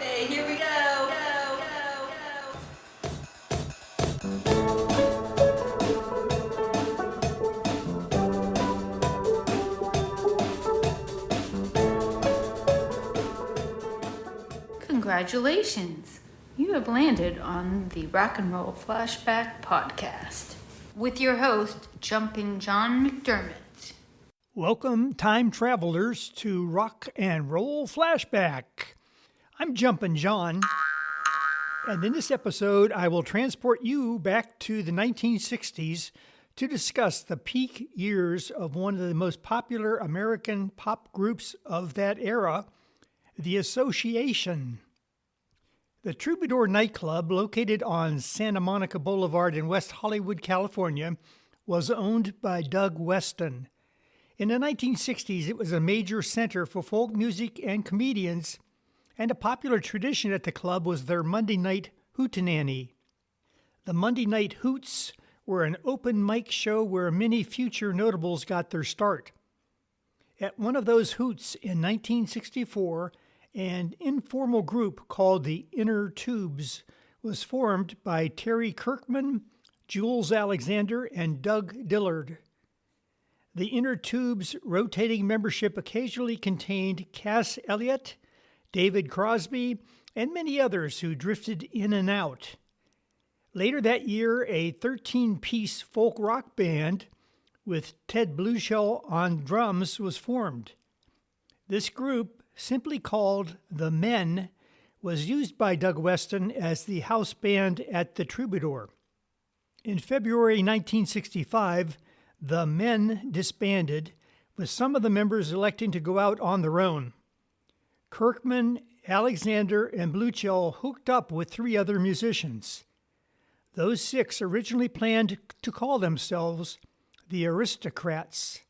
Hey, here we go. Congratulations! You have landed on the Rock and Roll Flashback podcast with your host, Jumpin John McDermott. Welcome, time travelers, to Rock and Roll Flashback. I'm Jumpin John, and in this episode, I will transport you back to the 1960s to discuss the peak years of one of the most popular American pop groups of that era, The Association. The Troubadour nightclub, located on Santa Monica Boulevard in West Hollywood, California, was owned by Doug Weston. In the 1960s, it was a major center for folk music and comedians, and a popular tradition at the club was their Monday night hootenanny. The Monday Night Hoots were an open mic show where many future notables got their start. At one of those hoots in 1964, an informal group called the Inner Tubes was formed by Terry Kirkman, Jules Alexander, and Doug Dillard. The Inner Tubes' rotating membership occasionally contained Cass Elliot, David Crosby, and many others who drifted in and out. Later that year, a 13-piece folk rock band with Ted Blueshell on drums was formed. This group, simply called The Men, was used by Doug Weston as the house band at the Troubadour. In February 1965, The Men disbanded, with some of the members electing to go out on their own. Kirkman, Alexander, and Bluechel hooked up with 3 other musicians. Those 6 originally planned to call themselves the Aristocrats.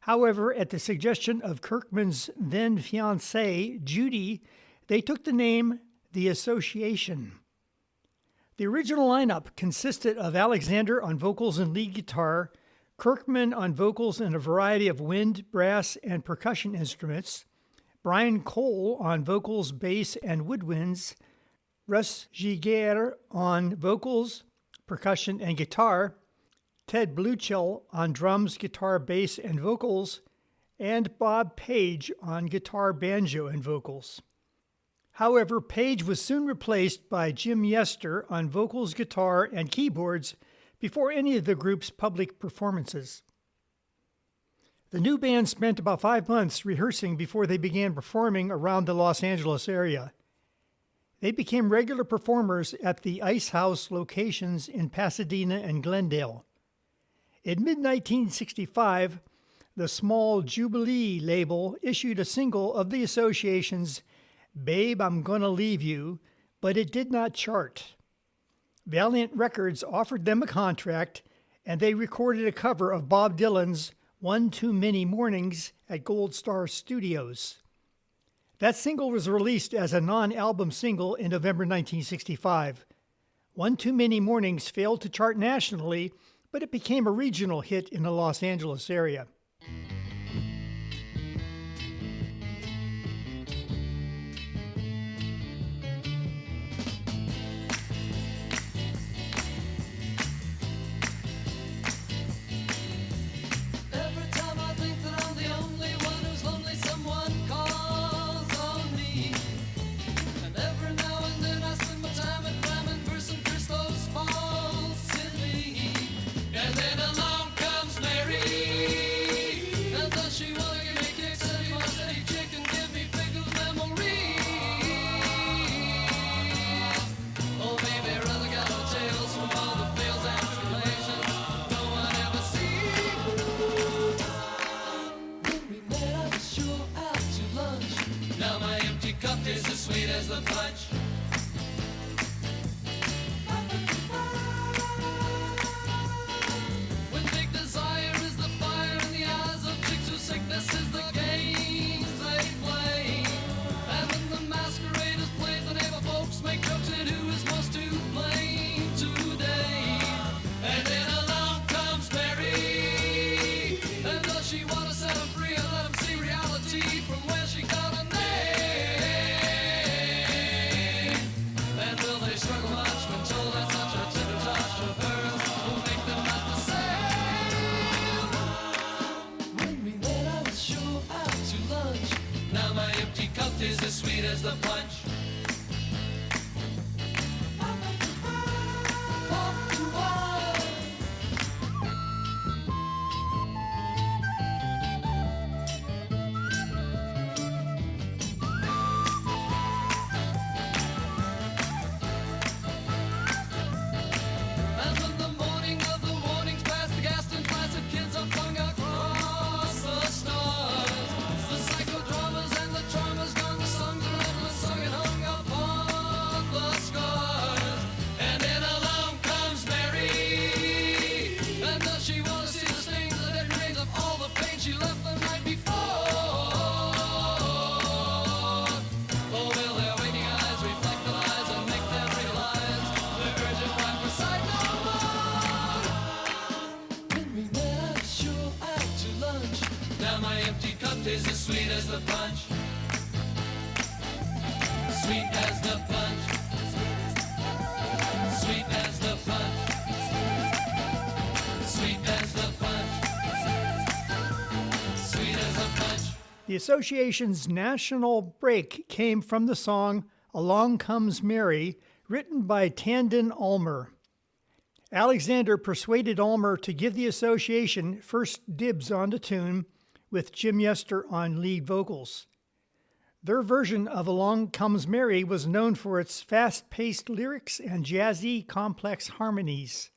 However, at the suggestion of Kirkman's then-fiancée, Judy, they took the name The Association. The original lineup consisted of Alexander on vocals and lead guitar, Kirkman on vocals and a variety of wind, brass, and percussion instruments, Brian Cole on vocals, bass, and woodwinds, Russ Giguere on vocals, percussion, and guitar, Ted Bluechel on drums, guitar, bass, and vocals, and Bob Page on guitar, banjo, and vocals. However, Page was soon replaced by Jim Yester on vocals, guitar, and keyboards before any of the group's public performances. The new band spent about 5 months rehearsing before they began performing around the Los Angeles area. They became regular performers at the Ice House locations in Pasadena and Glendale. In mid-1965, the small Jubilee label issued a single of the Association's Babe, I'm Gonna Leave You, but it did not chart. Valiant Records offered them a contract, and they recorded a cover of Bob Dylan's One Too Many Mornings at Gold Star Studios. That single was released as a non-album single in November 1965. One Too Many Mornings failed to chart nationally, but it became a regional hit in the Los Angeles area. From where she got a name. is as sweet as the punch. Is as sweet as the punch. Sweet as the punch. Sweet as the punch. Sweet as the punch. Sweet as the punch. The association's national break came from the song Along Comes Mary, written by Tandon Ulmer. Alexander persuaded Ulmer to give the association first dibs on the tune, with Jim Yester on lead vocals. Their version of Along Comes Mary was known for its fast-paced lyrics and jazzy, complex harmonies.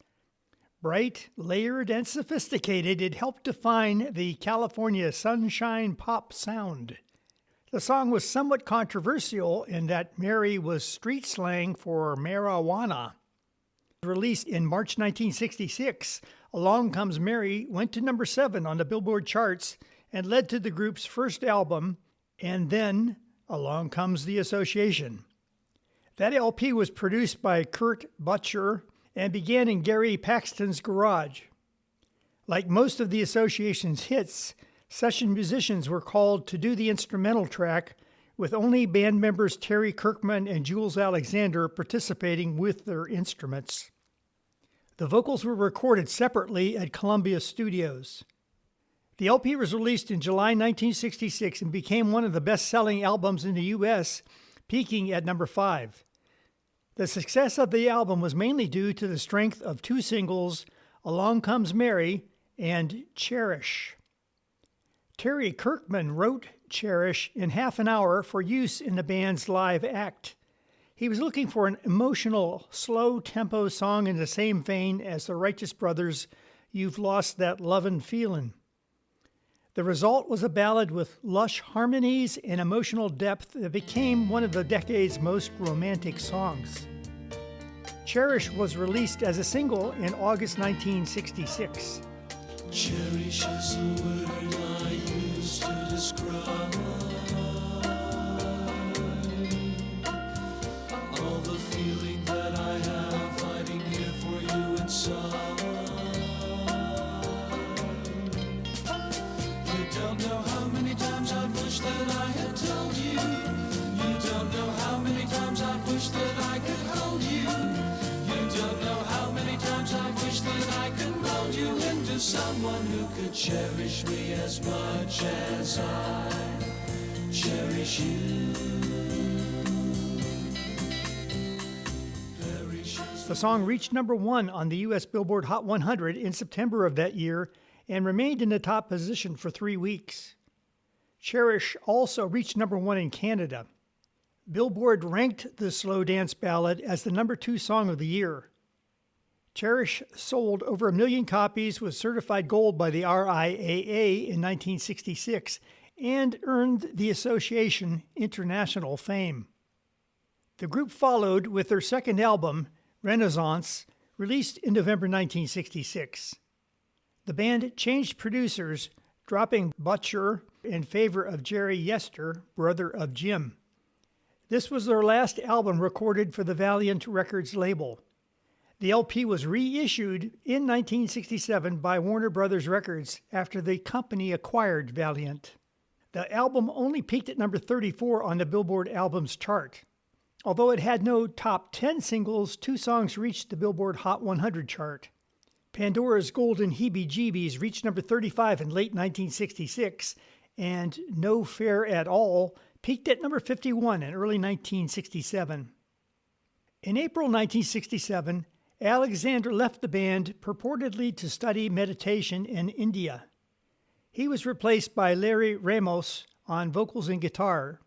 Bright, layered, and sophisticated, it helped define the California sunshine pop sound. The song was somewhat controversial in that Mary was street slang for marijuana. Released in March 1966, Along Comes Mary went to number 7 on the Billboard charts and led to the group's first album, and then Along Comes the Association. That LP was produced by Kurt Butcher and began in Gary Paxton's garage. Like most of the association's hits, session musicians were called to do the instrumental track, with only band members Terry Kirkman and Jules Alexander participating with their instruments. The vocals were recorded separately at Columbia Studios. The LP was released in July 1966 and became one of the best-selling albums in the U.S., peaking at number 5. The success of the album was mainly due to the strength of 2 singles, Along Comes Mary and Cherish. Terry Kirkman wrote Cherish in half an hour for use in the band's live act. He was looking for an emotional, slow-tempo song in the same vein as the Righteous Brothers' You've Lost That Lovin' Feelin'. The result was a ballad with lush harmonies and emotional depth that became one of the decade's most romantic songs. Cherish was released as a single in August 1966. Cherish is a word I use to describe all the feeling that I have fighting here for you inside. You don't know how many times I've wished that I had told you. You don't know how many times I've wished that I could hold you. You don't know how many times I've wished that I could mold you into someone who could cherish me as much as I cherish you. The song reached number 1 on the U.S. Billboard Hot 100 in September of that year and remained in the top position for 3 weeks. Cherish also reached number 1 in Canada. Billboard ranked the slow dance ballad as the number 2 song of the year. Cherish sold over 1 million copies, was certified gold by the RIAA in 1966, and earned the association international fame. The group followed with their second album, Renaissance, released in November 1966. The band changed producers, dropping Butcher in favor of Jerry Yester, brother of Jim. This was their last album recorded for the Valiant Records label. The LP was reissued in 1967 by Warner Brothers Records after the company acquired Valiant. The album only peaked at number 34 on the Billboard Albums chart. Although it had no top 10 singles, 2 songs reached the Billboard Hot 100 chart. Pandora's Golden Heebie-Jeebies reached number 35 in late 1966, and No Fair at All peaked at number 51 in early 1967. In April 1967, Alexander left the band purportedly to study meditation in India. He was replaced by Larry Ramos on vocals and guitar.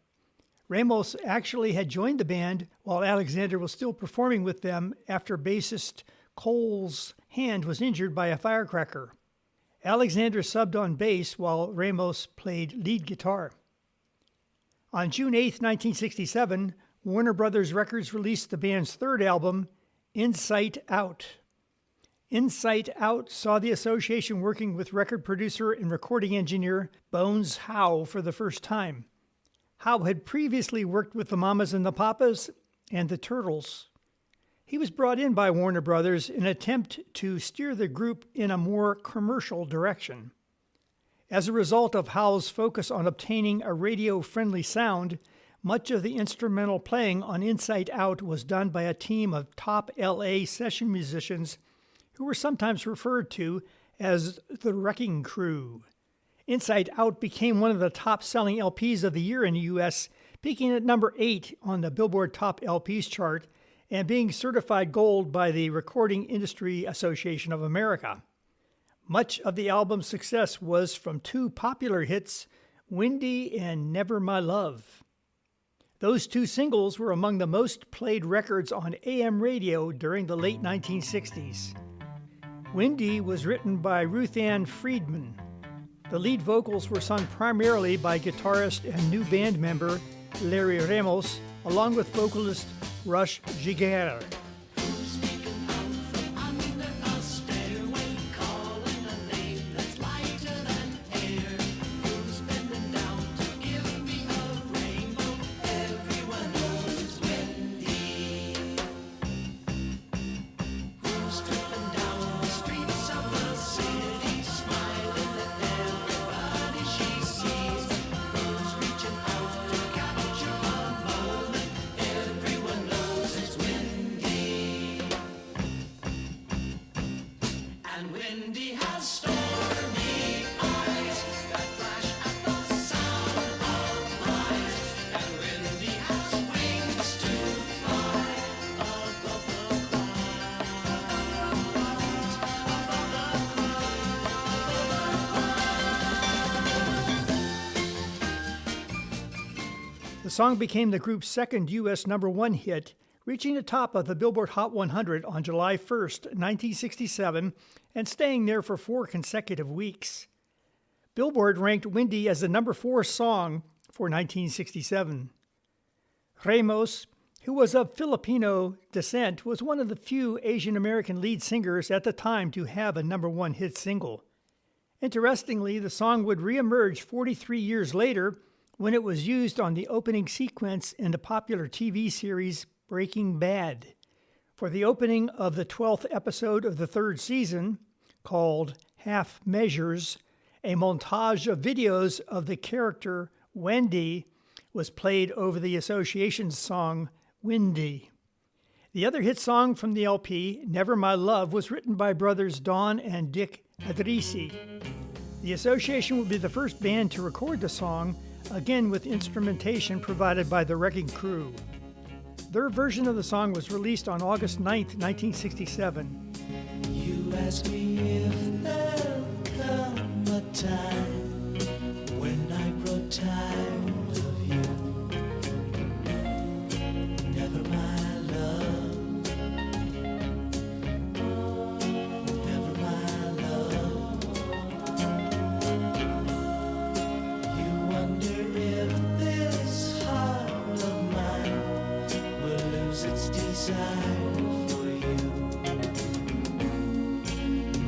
Ramos actually had joined the band while Alexander was still performing with them after bassist Cole's hand was injured by a firecracker. Alexander subbed on bass while Ramos played lead guitar. On June 8, 1967, Warner Brothers Records released the band's third album, Insight Out. Insight Out saw the association working with record producer and recording engineer Bones Howe for the first time. Howe had previously worked with the Mamas and the Papas and the Turtles. He was brought in by Warner Brothers in an attempt to steer the group in a more commercial direction. As a result of Howe's focus on obtaining a radio-friendly sound, much of the instrumental playing on Insight Out was done by a team of top LA session musicians who were sometimes referred to as the Wrecking Crew. Insight Out became one of the top-selling LPs of the year in the U.S., peaking at number 8 on the Billboard Top LPs chart and being certified gold by the Recording Industry Association of America. Much of the album's success was from two popular hits, Windy and Never My Love. Those two singles were among the most played records on AM radio during the late 1960s. Windy was written by Ruth Ann Friedman. The lead vocals were sung primarily by guitarist and new band member Larry Ramos, along with vocalist Rush Giguere. The song became the group's second U.S. number one hit, reaching the top of the Billboard Hot 100 on July 1st, 1967, and staying there for 4 consecutive weeks. Billboard ranked Windy as the number 4 song for 1967. Ramos, who was of Filipino descent, was one of the few Asian American lead singers at the time to have a number 1 hit single. Interestingly, the song would reemerge 43 years later when it was used on the opening sequence in the popular TV series Breaking Bad. For the opening of the 12th episode of the 3rd season, called Half Measures, a montage of videos of the character Wendy was played over the association's song Windy. The other hit song from the LP, Never My Love, was written by brothers Don and Dick Adrisi. The association would be the first band to record the song, again with instrumentation provided by the Wrecking Crew. Their version of the song was released on August 9th, 1967. You ask me if there'll come a time when I grow tired of you. Never my love, never my love. You wonder if this heart of mine will lose its desire for you.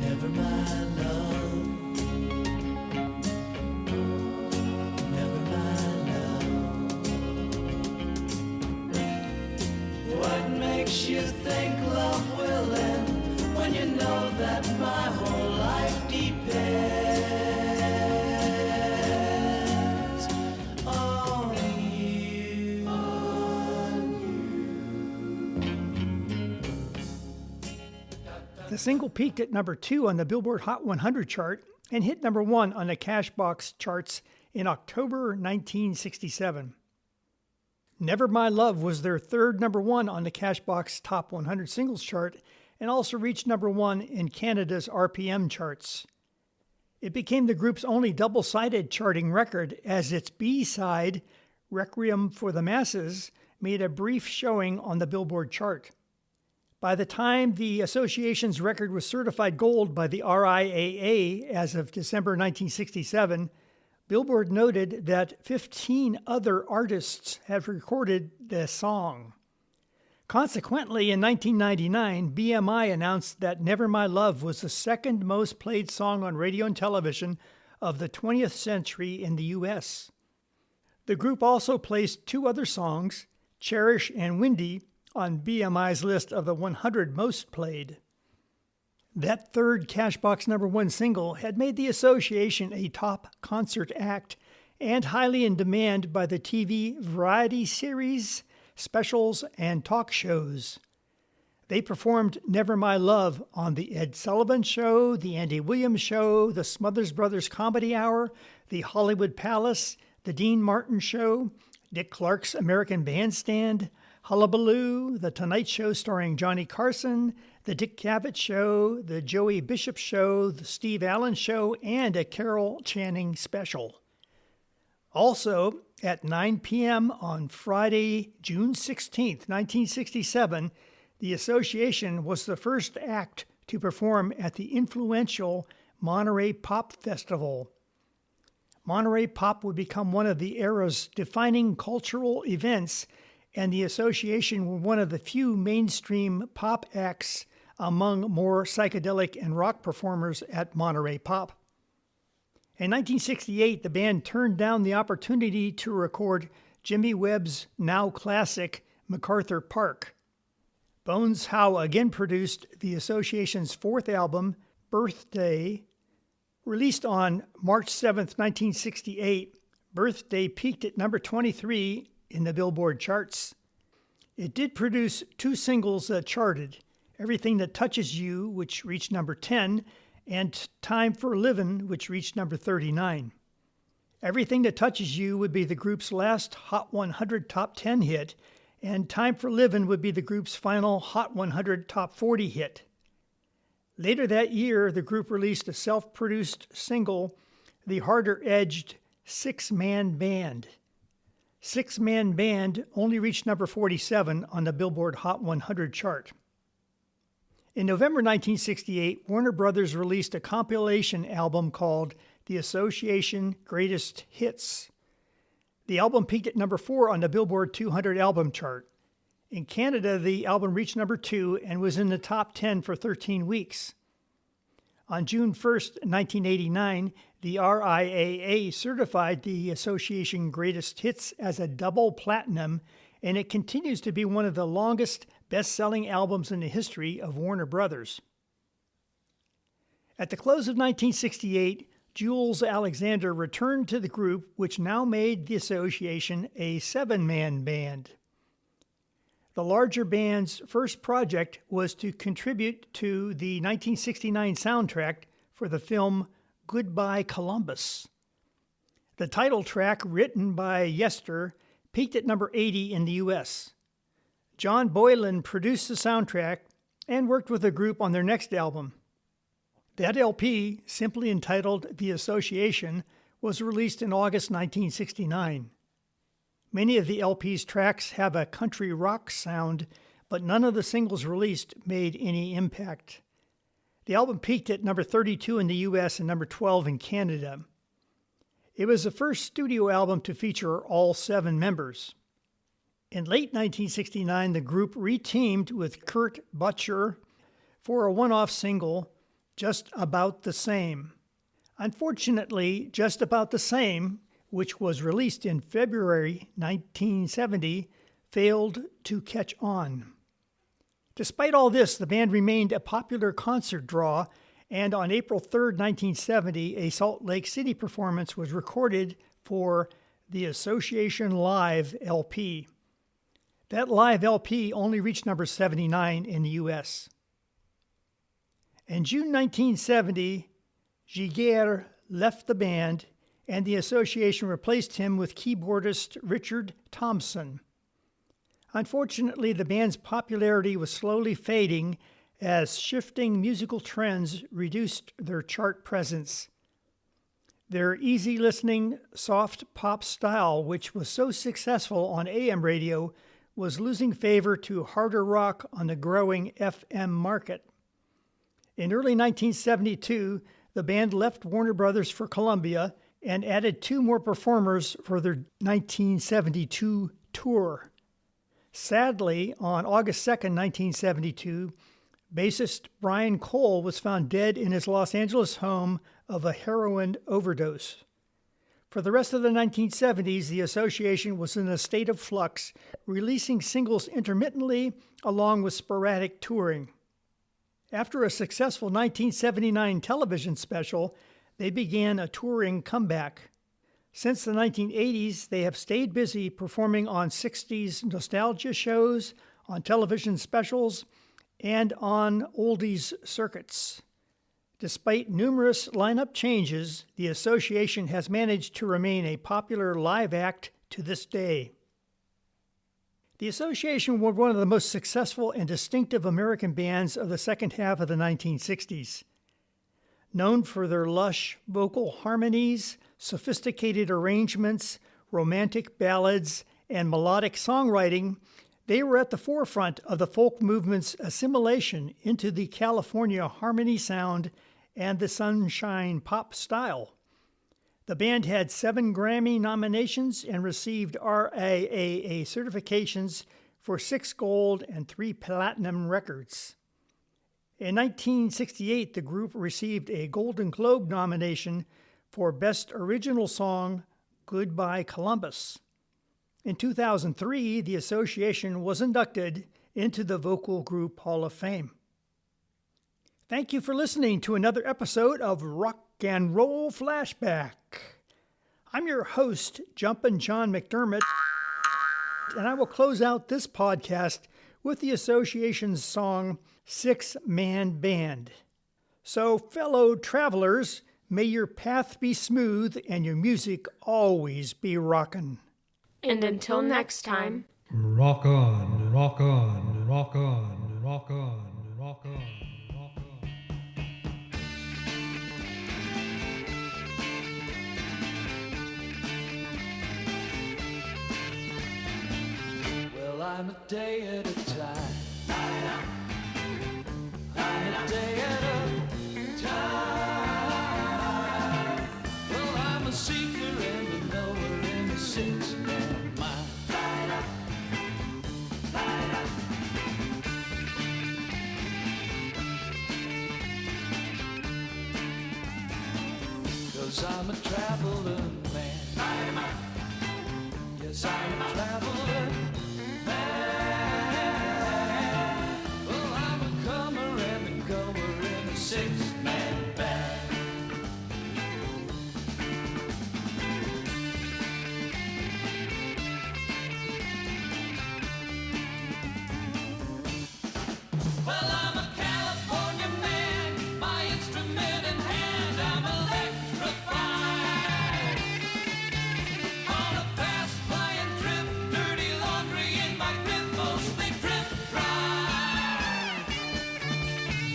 Never my love, never my love. What makes you think love will end when you know that my whole life depends on you? The single peaked at number 2 on the Billboard Hot 100 chart and hit number 1 on the Cashbox charts in October 1967. Never My Love was their third number one on the Cashbox Top 100 Singles chart and also reached number one in Canada's RPM charts. It became the group's only double-sided charting record as its B-side, Requiem for the Masses, made a brief showing on the Billboard chart. By the time the association's record was certified gold by the RIAA as of December 1967, Billboard noted that 15 other artists have recorded the song. Consequently, in 1999, BMI announced that Never My Love was the second most played song on radio and television of the 20th century in the U.S. The group also placed two other songs, Cherish and Windy, on BMI's list of the 100 most played. That third Cashbox number one single had made the association a top concert act and highly in demand by the TV variety series, specials, and talk shows. They performed Never My Love on The Ed Sullivan Show, The Andy Williams Show, The Smothers Brothers Comedy Hour, The Hollywood Palace, The Dean Martin Show, Dick Clark's American Bandstand, Hullabaloo, The Tonight Show starring Johnny Carson, The Dick Cavett Show, The Joey Bishop Show, The Steve Allen Show, and a Carol Channing special. Also, at 9 p.m. on Friday, June 16, 1967, the association was the first act to perform at the influential Monterey Pop Festival. Monterey Pop would become one of the era's defining cultural events, and the association were one of the few mainstream pop acts among more psychedelic and rock performers at Monterey Pop. In 1968, the band turned down the opportunity to record Jimmy Webb's now classic MacArthur Park. Bones Howe again produced the association's fourth album, Birthday. Released on March 7, 1968, Birthday peaked at number 23 in the Billboard charts. It did produce two singles that charted, Everything That Touches You, which reached number 10, and Time for Livin', which reached number 39. Everything That Touches You would be the group's last Hot 100 Top 10 hit, and Time for Livin' would be the group's final Hot 100 Top 40 hit. Later that year, the group released a self-produced single, The Harder-Edged Six-Man Band. Six-Man Band only reached number 47 on the Billboard Hot 100 chart. In November 1968, Warner Brothers released a compilation album called The Association Greatest Hits. The album peaked at number 4 on the Billboard 200 album chart. In Canada, the album reached number 2 and was in the top 10 for 13 weeks. On June 1, 1989, the RIAA certified the Association Greatest Hits as a double platinum, and it continues to be one of the longest best-selling albums in the history of Warner Brothers. At the close of 1968, Jules Alexander returned to the group, which now made the association a seven-man band. The larger band's first project was to contribute to the 1969 soundtrack for the film Goodbye Columbus. The title track, written by Yester, peaked at number 80 in the U.S. John Boylan produced the soundtrack and worked with the group on their next album. That LP, simply entitled The Association, was released in August 1969. Many of the LP's tracks have a country rock sound, but none of the singles released made any impact. The album peaked at number 32 in the U.S. and number 12 in Canada. It was the first studio album to feature all 7 members. In late 1969, the group re-teamed with Kurt Butcher for a one-off single, Just About the Same. Unfortunately, Just About the Same, which was released in February 1970, failed to catch on. Despite all this, the band remained a popular concert draw, and on April 3, 1970, a Salt Lake City performance was recorded for the Association Live LP. That live LP only reached number 79 in the U.S. In June 1970, Giguère left the band, and the association replaced him with keyboardist Richard Thompson. Unfortunately, the band's popularity was slowly fading as shifting musical trends reduced their chart presence. Their easy-listening, soft pop style, which was so successful on AM radio, was losing favor to harder rock on the growing FM market. In early 1972, the band left Warner Brothers for Columbia and added 2 more performers for their 1972 tour. Sadly, on August 2, 1972, bassist Brian Cole was found dead in his Los Angeles home of a heroin overdose. For the rest of the 1970s, the association was in a state of flux, releasing singles intermittently along with sporadic touring. After a successful 1979 television special, they began a touring comeback. Since the 1980s, they have stayed busy performing on 60s nostalgia shows, on television specials, and on oldies circuits. Despite numerous lineup changes, the association has managed to remain a popular live act to this day. The association were one of the most successful and distinctive American bands of the second half of the 1960s. Known for their lush vocal harmonies, sophisticated arrangements, romantic ballads, and melodic songwriting, they were at the forefront of the folk movement's assimilation into the California harmony sound and the sunshine pop style. The band had 7 Grammy nominations and received RIAA certifications for 6 gold and 3 platinum records. In 1968, the group received a Golden Globe nomination for Best Original Song, Goodbye Columbus. In 2003, the association was inducted into the Vocal Group Hall of Fame. Thank you for listening to another episode of Rock and Roll Flashback. I'm your host, Jumpin John McDermott, and I will close out this podcast with the association's song, 6-Man Band. So, fellow travelers, may your path be smooth and your music always be rockin'. And until next time, Rock on, rock on, rock on, rock on, rock on, rock on. Well, I'm a day at a time. I'm a day at a time. Well, I'm a seeker and a knower in a 6-man mind. 'Cause I'm a traveler man. Yes, I'm a traveler man. Well, I'm a comer and a goer in a 6-man band. Well, I'm a California man, my instrument in hand, I'm electrified. On a fast flying trip, dirty laundry in my grip, mostly drip dry.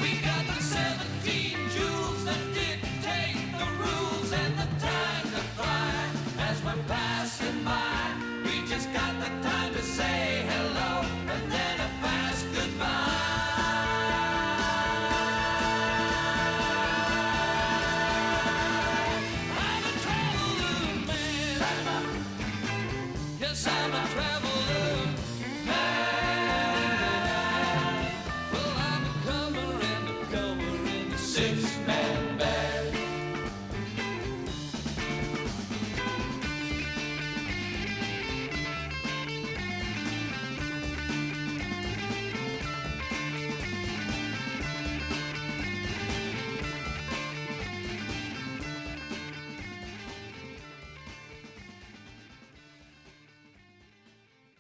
We got the 17 jewels that dictate the rules and the time to fly. As we're passing by, we just got the time to say hello and then a fast goodbye. I'm a traveler man. Yes, I'm a traveler